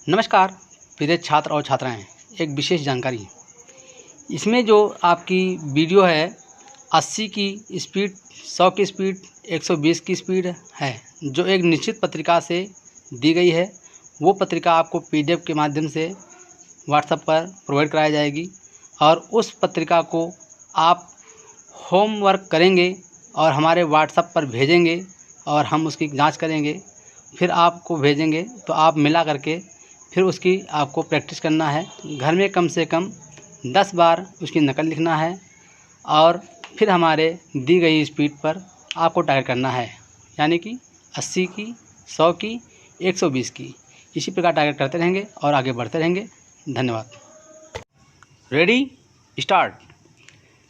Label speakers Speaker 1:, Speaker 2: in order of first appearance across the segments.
Speaker 1: नमस्कार प्रिय छात्र और छात्राएं, एक विशेष जानकारी। इसमें जो आपकी वीडियो है 80 की स्पीड, 100 की स्पीड, 120 की स्पीड है, जो एक निश्चित पत्रिका से दी गई है। वो पत्रिका आपको PDF के माध्यम से व्हाट्सएप पर प्रोवाइड कराई जाएगी और उस पत्रिका को आप होमवर्क करेंगे और हमारे व्हाट्सएप पर भेजेंगे और हम उसकी जांच करेंगे, फिर आपको भेजेंगे। तो आप मिला करके फिर उसकी आपको प्रैक्टिस करना है। घर में कम से कम 10 बार उसकी नकल लिखना है और फिर हमारे दी गई स्पीड पर आपको टारगेट करना है, यानी कि 80 की, 100 की, 120 की। इसी प्रकार टारगेट करते रहेंगे और आगे बढ़ते रहेंगे। धन्यवाद। Ready, start.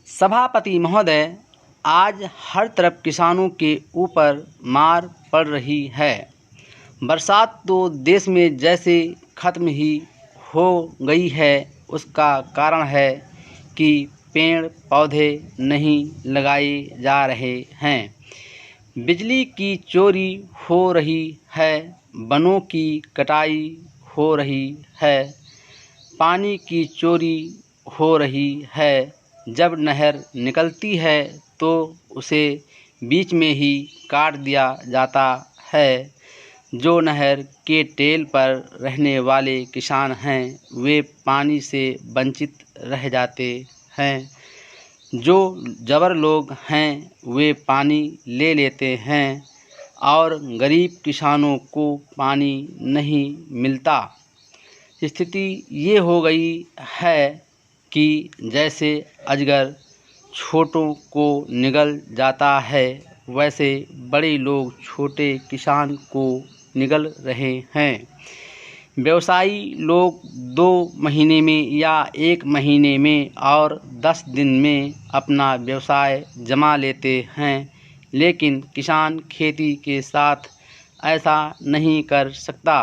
Speaker 1: सभापति महोदय, आज हर तरफ किसानों के ऊपर मार पड़ रही है। बरसात तो देश में जैसे ख़त्म ही हो गई है। उसका कारण है कि पेड़ पौधे नहीं लगाए जा रहे हैं। बिजली की चोरी हो रही है, वनों की कटाई हो रही है, पानी की चोरी हो रही है। जब नहर निकलती है तो उसे बीच में ही काट दिया जाता है। जो नहर के टेल पर रहने वाले किसान हैं, वे पानी से वंचित रह जाते हैं। जो जबर लोग हैं, वे पानी ले लेते हैं और गरीब किसानों को पानी नहीं मिलता। स्थिति ये हो गई है कि जैसे अजगर छोटों को निगल जाता है, वैसे बड़े लोग छोटे किसान को निगल रहे हैं। व्यवसायी लोग 2 महीने में या 1 महीने में और 10 दिन में अपना व्यवसाय जमा लेते हैं, लेकिन किसान खेती के साथ ऐसा नहीं कर सकता।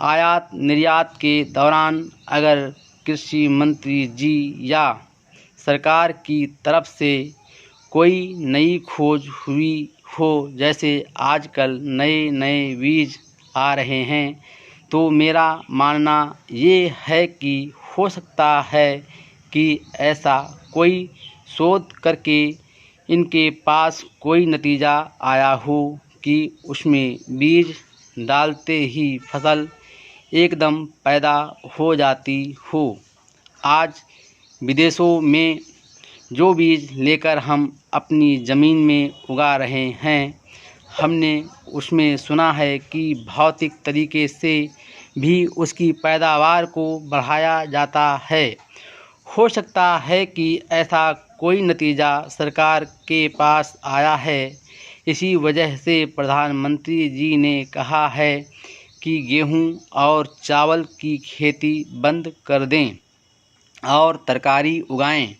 Speaker 1: आयात निर्यात के दौरान अगर कृषि मंत्री जी या सरकार की तरफ से कोई नई खोज हुई हो, जैसे आजकल नए बीज आ रहे हैं, तो मेरा मानना ये है कि हो सकता है कि ऐसा कोई शोध करके इनके पास कोई नतीजा आया हो कि उसमें बीज डालते ही फसल एकदम पैदा हो जाती हो। आज विदेशों में जो बीज लेकर हम अपनी ज़मीन में उगा रहे हैं, हमने उसमें सुना है कि भौतिक तरीके से भी उसकी पैदावार को बढ़ाया जाता है। हो सकता है कि ऐसा कोई नतीजा सरकार के पास आया है। इसी वजह से प्रधानमंत्री जी ने कहा है कि गेहूं और चावल की खेती बंद कर दें और तरकारी उगाएं,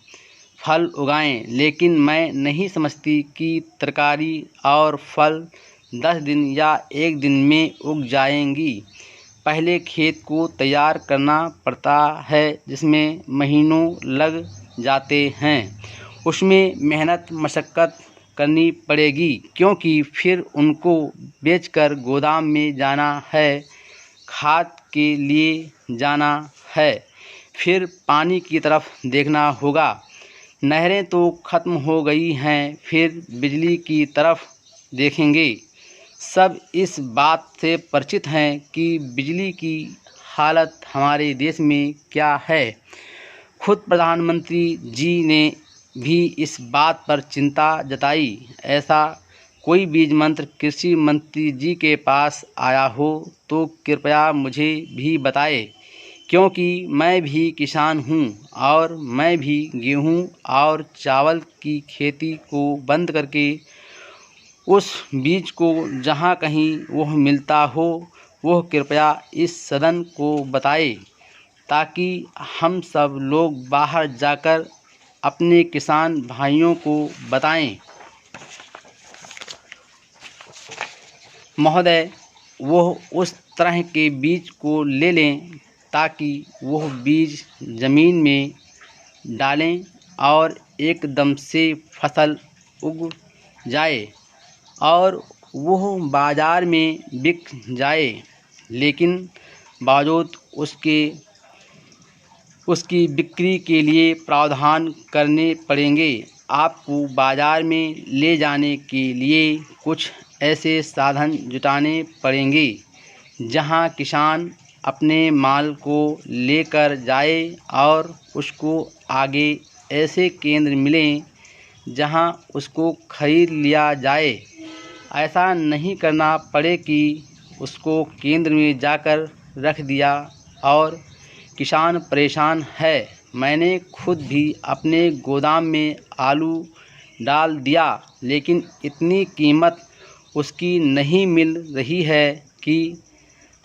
Speaker 1: फल उगाएं। लेकिन मैं नहीं समझती कि तरकारी और फल 10 दिन या 1 दिन में उग जाएंगी। पहले खेत को तैयार करना पड़ता है, जिसमें महीनों लग जाते हैं। उसमें मेहनत मशक्क़त करनी पड़ेगी, क्योंकि फिर उनको बेचकर गोदाम में जाना है, खाद के लिए जाना है, फिर पानी की तरफ देखना होगा। नहरें तो ख़त्म हो गई हैं, फिर बिजली की तरफ देखेंगे। सब इस बात से परिचित हैं कि बिजली की हालत हमारे देश में क्या है। खुद प्रधानमंत्री जी ने भी इस बात पर चिंता जताई। ऐसा कोई बीज मंत्र कृषि मंत्री जी के पास आया हो तो कृपया मुझे भी बताएं, क्योंकि मैं भी किसान हूँ और मैं भी गेहूँ और चावल की खेती को बंद करके उस बीज को जहाँ कहीं वह मिलता हो, वह कृपया इस सदन को बताएं, ताकि हम सब लोग बाहर जाकर अपने किसान भाइयों को बताएं। महोदय, वह उस तरह के बीज को ले लें ताकि वह बीज ज़मीन में डालें और एकदम से फसल उग जाए और वह बाज़ार में बिक जाए। लेकिन बावजूद उसकी बिक्री के लिए प्रावधान करने पड़ेंगे। आपको बाज़ार में ले जाने के लिए कुछ ऐसे साधन जुटाने पड़ेंगे जहां किसान अपने माल को लेकर जाए और उसको आगे ऐसे केंद्र मिलें जहां उसको खरीद लिया जाए। ऐसा नहीं करना पड़े कि उसको केंद्र में जाकर रख दिया और किसान परेशान है। मैंने खुद भी अपने गोदाम में आलू डाल दिया, लेकिन इतनी कीमत उसकी नहीं मिल रही है कि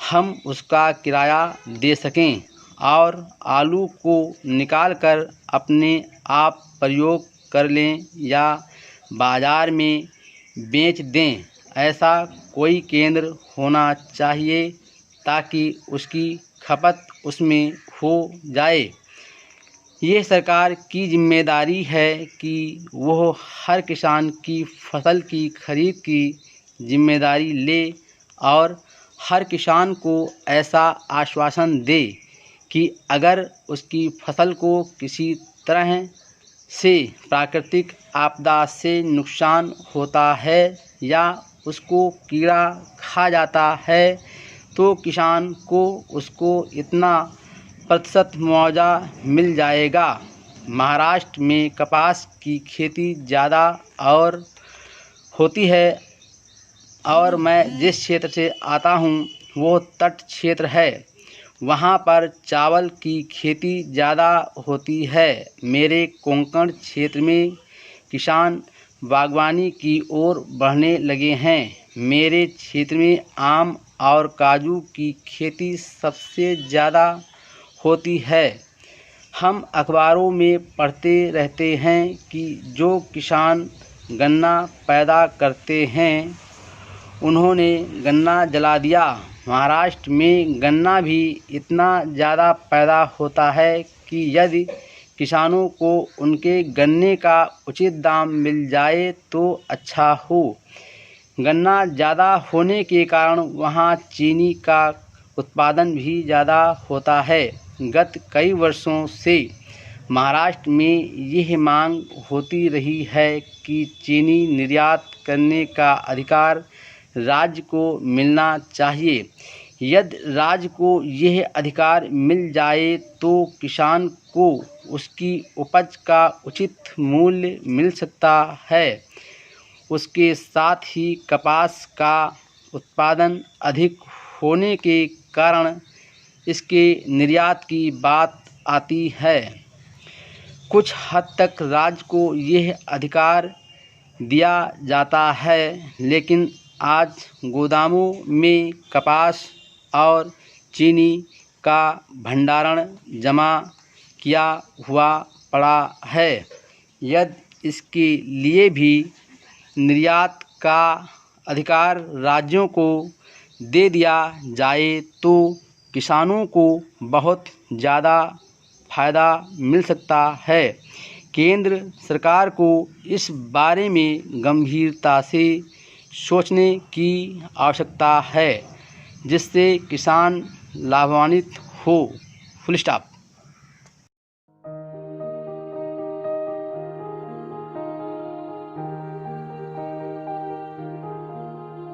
Speaker 1: हम उसका किराया दे सकें और आलू को निकाल कर अपने आप प्रयोग कर लें या बाज़ार में बेच दें। ऐसा कोई केंद्र होना चाहिए ताकि उसकी खपत उसमें हो जाए। ये सरकार की जिम्मेदारी है कि वह हर किसान की फसल की खरीद की जिम्मेदारी ले और हर किसान को ऐसा आश्वासन दे कि अगर उसकी फसल को किसी तरह से प्राकृतिक आपदा से नुकसान होता है या उसको कीड़ा खा जाता है तो किसान को उसको इतना प्रतिशत मुआवजा मिल जाएगा। महाराष्ट्र में कपास की खेती ज़्यादा और होती है और मैं जिस क्षेत्र से आता हूँ वो तट क्षेत्र है। वहाँ पर चावल की खेती ज़्यादा होती है। मेरे कोंकण क्षेत्र में किसान बागवानी की ओर बढ़ने लगे हैं। मेरे क्षेत्र में आम और काजू की खेती सबसे ज़्यादा होती है। हम अखबारों में पढ़ते रहते हैं कि जो किसान गन्ना पैदा करते हैं उन्होंने गन्ना जला दिया। महाराष्ट्र में गन्ना भी इतना ज़्यादा पैदा होता है कि यदि किसानों को उनके गन्ने का उचित दाम मिल जाए तो अच्छा हो। गन्ना ज़्यादा होने के कारण वहाँ चीनी का उत्पादन भी ज़्यादा होता है। गत कई वर्षों से महाराष्ट्र में यह मांग होती रही है कि चीनी निर्यात करने का अधिकार राज्य को मिलना चाहिए। यदि राज्य को यह अधिकार मिल जाए तो किसान को उसकी उपज का उचित मूल्य मिल सकता है। उसके साथ ही कपास का उत्पादन अधिक होने के कारण इसके निर्यात की बात आती है। कुछ हद तक राज्य को यह अधिकार दिया जाता है, लेकिन आज गोदामों में कपास और चीनी का भंडारण जमा किया हुआ पड़ा है। यदि इसके लिए भी निर्यात का अधिकार राज्यों को दे दिया जाए तो किसानों को बहुत ज़्यादा फ़ायदा मिल सकता है। केंद्र सरकार को इस बारे में गंभीरता से सोचने की आवश्यकता है जिससे किसान लाभान्वित हो। Full stop.